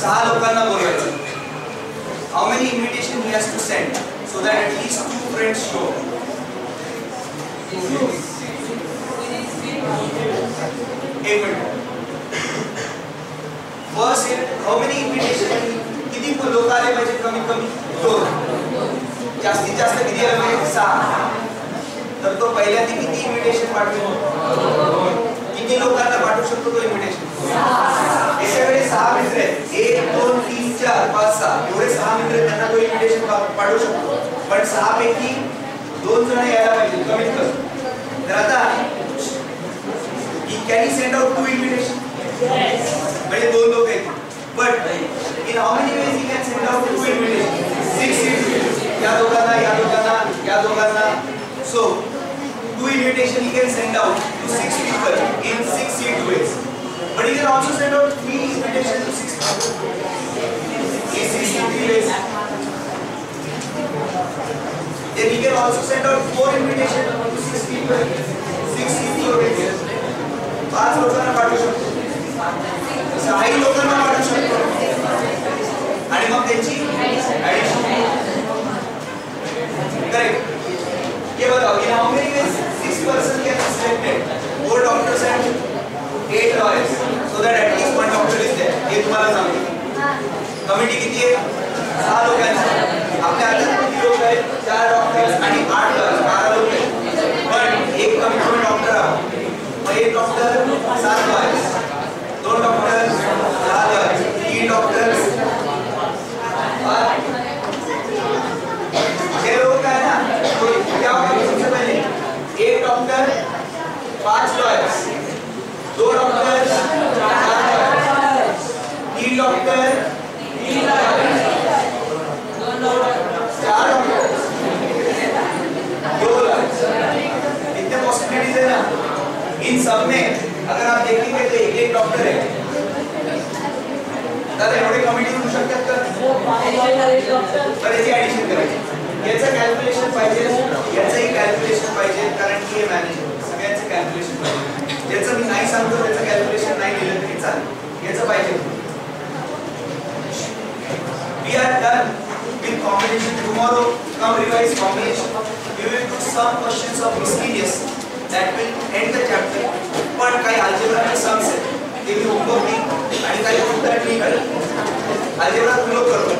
6 लोकांना बोलवायचं. How many invitation he has to send so that at least 2 friends show? एक minute. First, how many invitation? किती लोक आले पाहिजे? कमीत कमी 2. जास्तीत जास्त किती आले पाहिजे? 6. तर तो पहिल्यांदा किती इन्व्हिटेशन पाठवेल? किती लोकांना पाठवू शकतो तो इन्व्हिटेशन? याच्याकडे 6 मित्र आहेत. 1 2 3 4 5 6 एवढे 6 मित्र आहेत, त्यांना तो इन्व्हिटेशन पाठवू शकतो. पण 6 पैकी 2 जण यायला पाहिजे कमीत कमी. तर आता can he send out 2 invitation? Yes. म्हणजे 2 लोक आहेत. But in how many ways he can send out 2 invitation? 6 invitation. या दोघांना, या दोघांना, या दोघांना. So 2 invitation he can send out to 6 people in 6 ways. But he can also send out 3 invitation to 6 people in 63 ways. Then he can also send out 4 invitation to 6 people 60 ways. 5 लोकांना पाठवू शकतो, 6 लोकांना पाठवू शकतो आणि मग त्यांची addition. Correct. ये बताओ, in how many ways 6 person can be selected? 4 doctors and 8 lawyers, so that at least 1 doctor is there. हे तुम्हाला सांगतो. कमिटी किती आहे? 6 लोकांची. आपल्या हातात किती लोक आहेत? 4 डॉक्टर्स आणि 8 lawyers, 12 लोक आहेत. पण एक कमिटी डॉक्टर आहे. एक doctor 7 lawyers, 2 doctors 10 lawyers, 3 doctors. ये लोग क्या है ना, तो क्या होगा सबसे पहले? एक doctor 5 lawyers, 2 doctors 4 lawyers, 3 doctor 4 doctors 2 lawyers. इतने पॉसिबिलिटीज है ना. इन सब में अगर आप देखेंगे तो एक डॉक्टर है, तर एवढे कमिटी होऊ शकतात का? तर याची ऍडिशन करायची. याचं कॅल्क्युलेशन पाहिजे, याचंही कॅल्क्युलेशन पाहिजे, कारण की हे मॅनेजर सगळ्यांचं कॅल्क्युलेशन पाहिजे. याचं मी नाही सांगतो, त्याचं कॅल्क्युलेशन नाही दिलं तरी चालेल, याचं पाहिजे. We are done with combination. Tomorrow come revise combination. We will do some questions of miscellaneous that will end the chapter. पण काही अल्जेब्रा सम्स आहेत ते मी होमवर्क देईन आणि काही उत्तर मी करेन. अल्जेब्रा तुला करतो.